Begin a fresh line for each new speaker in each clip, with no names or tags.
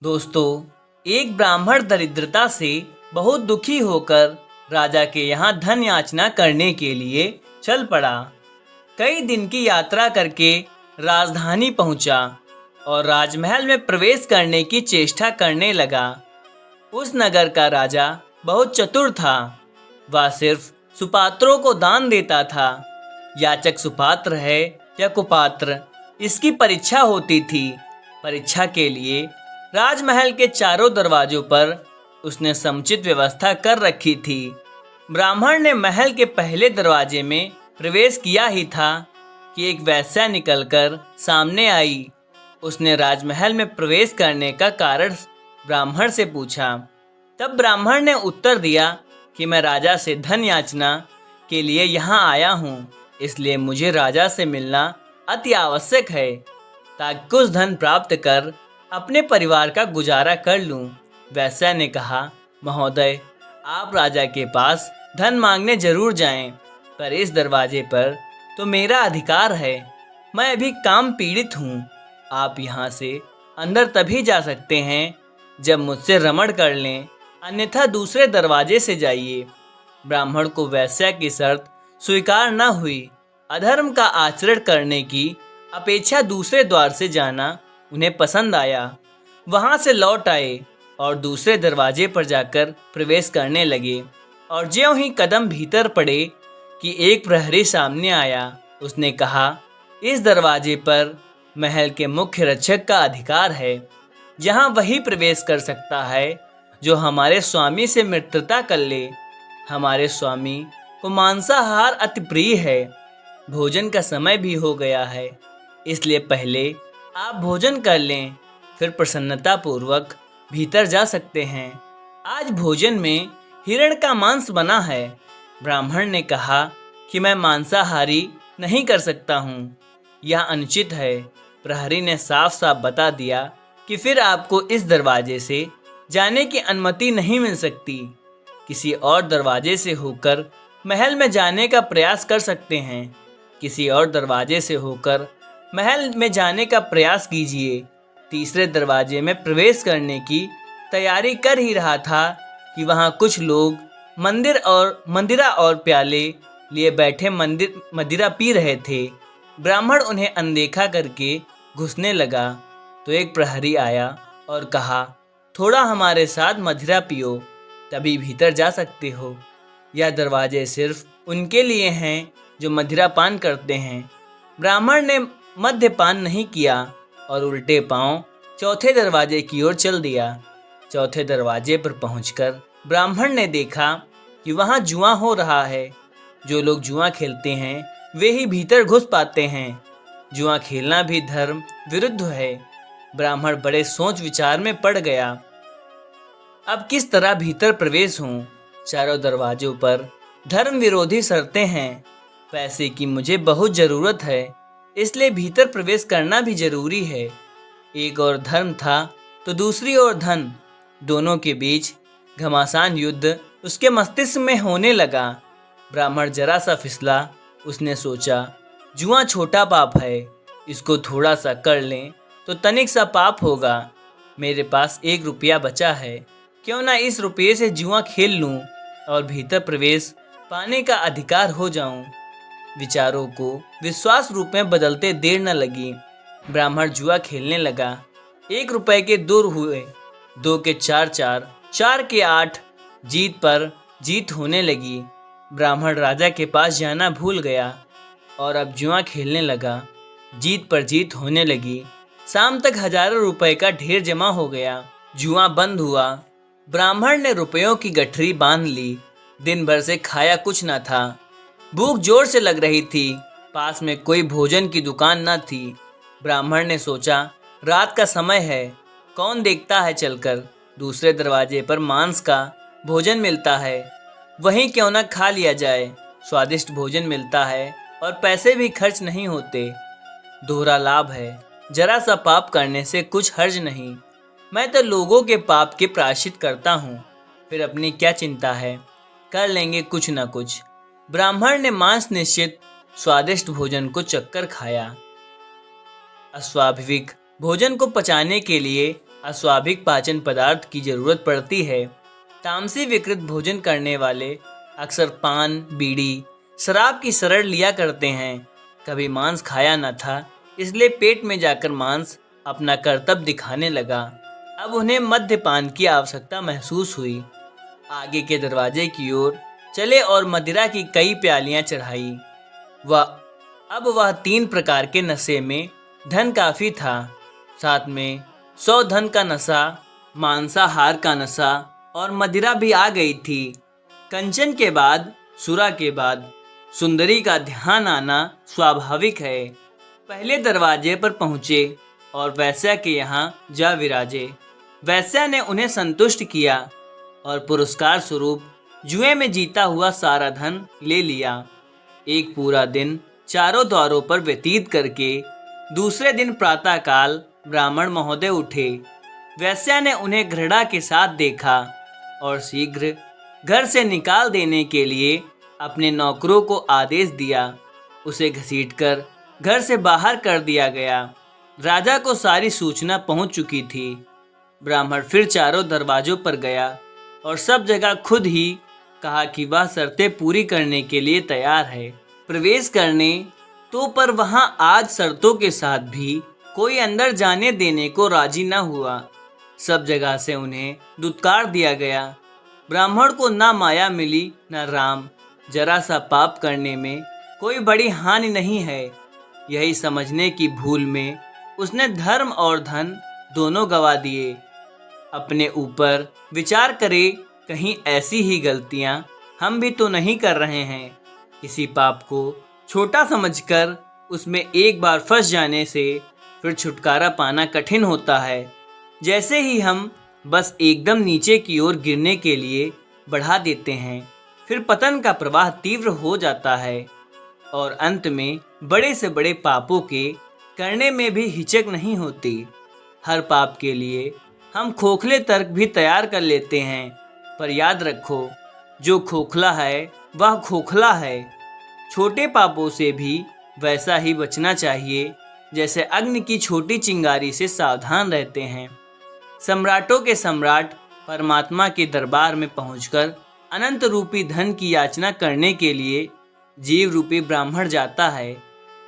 दोस्तों, एक ब्राह्मण दरिद्रता से बहुत दुखी होकर राजा के यहाँ धन याचना करने के लिए चल पड़ा। कई दिन की यात्रा करके राजधानी पहुंचा और राजमहल में प्रवेश करने की चेष्टा करने लगा। उस नगर का राजा बहुत चतुर था। वह सिर्फ सुपात्रों को दान देता था। याचक सुपात्र है या कुपात्र, इसकी परीक्षा होती थी। परीक्षा के लिए राजमहल के चारों दरवाजों पर उसने समुचित व्यवस्था कर रखी थी। ब्राह्मण ने महल के पहले दरवाजे में प्रवेश किया ही था कि एक वेश्या निकलकर सामने आई। उसने राजमहल में प्रवेश करने का कारण ब्राह्मण से पूछा। तब ब्राह्मण ने उत्तर दिया कि मैं राजा से धन याचना के लिए यहाँ आया हूँ, इसलिए मुझे राजा से मिलना अति आवश्यक है ताकि कुछ धन प्राप्त कर अपने परिवार का गुजारा कर लूँ। वैश्या ने कहा, महोदय, आप राजा के पास धन मांगने जरूर जाएं, पर इस दरवाजे पर तो मेरा अधिकार है। मैं अभी काम पीड़ित हूँ। आप यहाँ से अंदर तभी जा सकते हैं जब मुझसे रमण कर लें, अन्यथा दूसरे दरवाजे से जाइए। ब्राह्मण को वैश्या की शर्त स्वीकार न हुई। अधर्म का आचरण करने की अपेक्षा दूसरे द्वार से जाना उन्हें पसंद आया। वहां से लौट आए और दूसरे दरवाजे पर जाकर प्रवेश करने लगे। और ज्यों ही कदम भीतर पड़े कि एक प्रहरी सामने आया। उसने कहा, इस दरवाजे पर महल के मुख्य रक्षक का अधिकार है। जहां वही प्रवेश कर सकता है जो हमारे स्वामी से मित्रता कर ले। हमारे स्वामी को मांसाहार अति प्रिय है। भोजन का समय भी हो गया है, इसलिए पहले आप भोजन कर लें, फिर प्रसन्नता पूर्वक भीतर जा सकते हैं। आज भोजन में हिरण का मांस बना है। ब्राह्मण ने कहा कि मैं मांसाहारी नहीं कर सकता हूँ, यह अनुचित है। प्रहरी ने साफ साफ बता दिया कि फिर आपको इस दरवाजे से जाने की अनुमति नहीं मिल सकती। किसी और दरवाजे से होकर महल में जाने का प्रयास कर सकते हैं। किसी और दरवाजे से होकर महल में जाने का प्रयास कीजिए। तीसरे दरवाजे में प्रवेश करने की तैयारी कर ही रहा था कि वहां कुछ लोग मंदिरा और प्याले लिए बैठे मदिरा पी रहे थे। ब्राह्मण उन्हें अनदेखा करके घुसने लगा तो एक प्रहरी आया और कहा, थोड़ा हमारे साथ मदिरा पियो, तभी भीतर जा सकते हो। यह दरवाजे सिर्फ उनके लिए हैं जो मदिरा पान करते हैं। ब्राह्मण ने मद्यपान नहीं किया और उल्टे पांव चौथे दरवाजे की ओर चल दिया। चौथे दरवाजे पर पहुंचकर ब्राह्मण ने देखा कि वहां जुआ हो रहा है। जो लोग जुआ खेलते हैं वे ही भीतर घुस पाते हैं। जुआ खेलना भी धर्म विरुद्ध है। ब्राह्मण बड़े सोच विचार में पड़ गया। अब किस तरह भीतर प्रवेश हों? चारों दरवाजों पर धर्म विरोधी शर्तें हैं। पैसे की मुझे बहुत ज़रूरत है, इसलिए भीतर प्रवेश करना भी जरूरी है। एक और धर्म था तो दूसरी ओर धन। दोनों के बीच घमासान युद्ध उसके मस्तिष्क में होने लगा। ब्राह्मण जरा सा फिसला। उसने सोचा, जुआ छोटा पाप है, इसको थोड़ा सा कर लें तो तनिक सा पाप होगा। मेरे पास 1 रुपया बचा है, क्यों ना इस रुपये से जुआ खेल लूं और भीतर प्रवेश पाने का अधिकार हो जाऊं। विचारों को विश्वास रूप में बदलते देर न लगी। ब्राह्मण जुआ खेलने लगा। 1 रुपये के 2 हुए, 2 के 4 4, 4 के 8। जीत पर जीत होने लगी। ब्राह्मण राजा के पास जाना भूल गया और अब जुआ खेलने लगा। जीत पर जीत होने लगी। शाम तक हजारों रुपए का ढेर जमा हो गया। जुआ बंद हुआ। ब्राह्मण ने रुपयों की गठरी बांध ली। दिन भर से खाया कुछ न था। भूख जोर से लग रही थी। पास में कोई भोजन की दुकान न थी। ब्राह्मण ने सोचा, रात का समय है, कौन देखता है चलकर। दूसरे दरवाजे पर मांस का भोजन मिलता है, वहीं क्यों न खा लिया जाए। स्वादिष्ट भोजन मिलता है और पैसे भी खर्च नहीं होते। दोहरा लाभ है। जरा सा पाप करने से कुछ हर्ज नहीं। मैं तो लोगों के पाप के प्रायश्चित करता हूँ, फिर अपनी क्या चिंता है, कर लेंगे कुछ न कुछ। ब्राह्मण ने मांस निश्चित स्वादिष्ट भोजन को चक्कर खाया। अस्वाभाविक भोजन को पचाने के लिए अस्वाभाविक पाचन पदार्थ की जरूरत पड़ती है। तामसी विकृत भोजन करने वाले अक्सर पान, बीड़ी, शराब की शरण लिया करते हैं। कभी मांस खाया न था, इसलिए पेट में जाकर मांस अपना कर्तव्य दिखाने लगा। अब उन्हें मद्यपान की आवश्यकता महसूस हुई। आगे के दरवाजे की ओर चले और मदिरा की कई प्यालियां चढ़ाई। वह 3 प्रकार के नशे में धन काफी था, साथ में 100 धन का नशा, मांसाहार का नशा और मदिरा भी आ गई थी। कंचन के बाद, सुरा के बाद सुंदरी का ध्यान आना स्वाभाविक है। पहले दरवाजे पर पहुंचे और वैश्या के यहाँ जा विराजे। वैश्या ने उन्हें संतुष्ट किया और पुरस्कार स्वरूप जुए में जीता हुआ सारा धन ले लिया। एक पूरा दिन चारों द्वारों पर व्यतीत करके दूसरे दिन प्रातःकाल ब्राह्मण महोदय उठे। वैश्या ने उन्हें घृणा के साथ देखा और शीघ्र घर से निकाल देने के लिए अपने नौकरों को आदेश दिया। उसे घसीटकर घर से बाहर कर दिया गया। राजा को सारी सूचना पहुंच चुकी थी। ब्राह्मण फिर चारों दरवाजों पर गया और सब जगह खुद ही कहा कि वह शर्तें पूरी करने के लिए तैयार है प्रवेश करने तो, पर वहां आज शर्तों के साथ भी कोई अंदर जाने देने को राजी न हुआ। सब जगह से उन्हें दुत्कार दिया गया। ब्राह्मण को ना माया मिली न राम। जरा सा पाप करने में कोई बड़ी हानि नहीं है, यही समझने की भूल में उसने धर्म और धन दोनों गवा दिए। अपने ऊपर विचार करे, कहीं ऐसी ही गलतियां हम भी तो नहीं कर रहे हैं। किसी पाप को छोटा समझकर उसमें एक बार फंस जाने से फिर छुटकारा पाना कठिन होता है। जैसे ही हम बस एकदम नीचे की ओर गिरने के लिए बढ़ा देते हैं, फिर पतन का प्रवाह तीव्र हो जाता है और अंत में बड़े से बड़े पापों के करने में भी हिचक नहीं होती। हर पाप के लिए हम खोखले तर्क भी तैयार कर लेते हैं, पर याद रखो, जो खोखला है वह खोखला है। छोटे पापों से भी वैसा ही बचना चाहिए जैसे अग्नि की छोटी चिंगारी से सावधान रहते हैं। सम्राटों के सम्राट परमात्मा के दरबार में पहुंचकर अनंत रूपी धन की याचना करने के लिए जीव रूपी ब्राह्मण जाता है।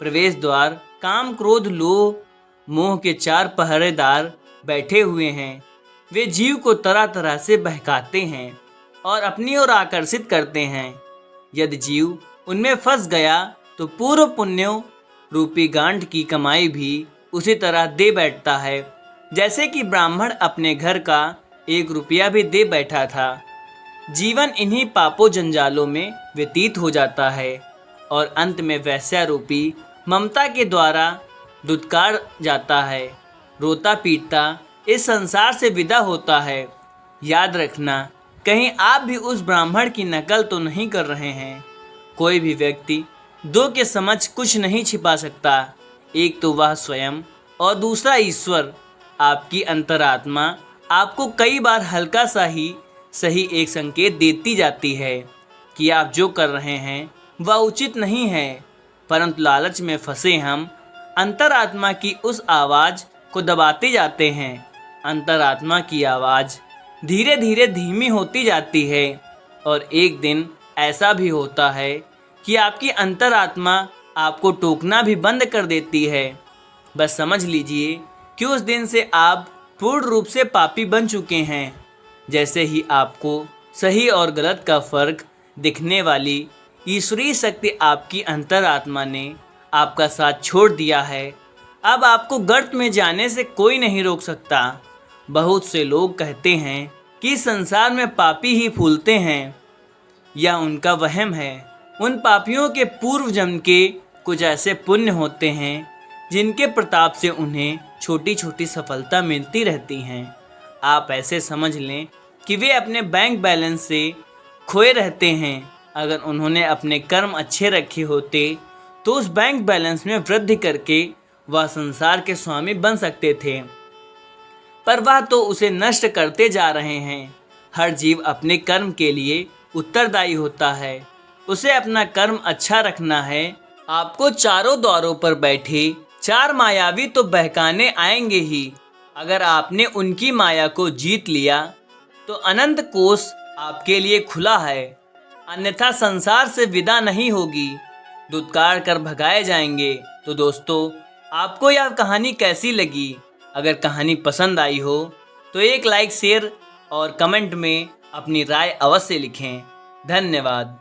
प्रवेश द्वार काम, क्रोध, लोभ, मोह के 4 पहरेदार बैठे हुए हैं। वे जीव को तरह तरह से बहकाते हैं और अपनी ओर आकर्षित करते हैं। यदि जीव उनमें फंस गया तो पूर्व पुण्यों रूपी गांठ की कमाई भी उसी तरह दे बैठता है जैसे कि ब्राह्मण अपने घर का 1 रुपया भी दे बैठा था। जीवन इन्हीं पापों जंजालों में व्यतीत हो जाता है और अंत में वैश्या रूपी ममता के द्वारा दुत्कार जाता है। रोता पीटता इस संसार से विदा होता है। याद रखना, कहीं आप भी उस ब्राह्मण की नकल तो नहीं कर रहे हैं। कोई भी व्यक्ति 2 के समक्ष कुछ नहीं छिपा सकता। एक तो वह स्वयं और दूसरा ईश्वर। आपकी अंतरात्मा आपको कई बार हल्का सा ही सही एक संकेत देती जाती है कि आप जो कर रहे हैं वह उचित नहीं है, परंतु लालच में फंसे हम अंतरात्मा की उस आवाज़ को दबाते जाते हैं। अंतरात्मा की आवाज़ धीरे धीरे धीमी होती जाती है और एक दिन ऐसा भी होता है कि आपकी अंतरात्मा आपको टोकना भी बंद कर देती है। बस समझ लीजिए कि उस दिन से आप पूर्ण रूप से पापी बन चुके हैं। जैसे ही आपको सही और गलत का फर्क दिखने वाली ईश्वरीय शक्ति आपकी अंतरात्मा ने आपका साथ छोड़ दिया है, अब आपको गर्त में जाने से कोई नहीं रोक सकता। बहुत से लोग कहते हैं कि संसार में पापी ही फूलते हैं, यह उनका वहम है। उन पापियों के पूर्व जन्म के कुछ ऐसे पुण्य होते हैं जिनके प्रताप से उन्हें छोटी छोटी सफलता मिलती रहती हैं। आप ऐसे समझ लें कि वे अपने बैंक बैलेंस से खोए रहते हैं। अगर उन्होंने अपने कर्म अच्छे रखे होते तो उस बैंक बैलेंस में वृद्धि करके वह संसार के स्वामी बन सकते थे, पर वह तो उसे नष्ट करते जा रहे हैं। हर जीव अपने कर्म के लिए उत्तरदायी होता है। उसे अपना कर्म अच्छा रखना है। आपको चारों द्वारों पर बैठे 4 मायावी तो बहकाने आएंगे ही, अगर आपने उनकी माया को जीत लिया तो अनंत कोष आपके लिए खुला है, अन्यथा संसार से विदा नहीं होगी, धुतकार कर भगाए जाएंगे। तो दोस्तों, आपको यह कहानी कैसी लगी? अगर कहानी पसंद आई हो तो एक लाइक, शेयर और कमेंट में अपनी राय अवश्य लिखें। धन्यवाद।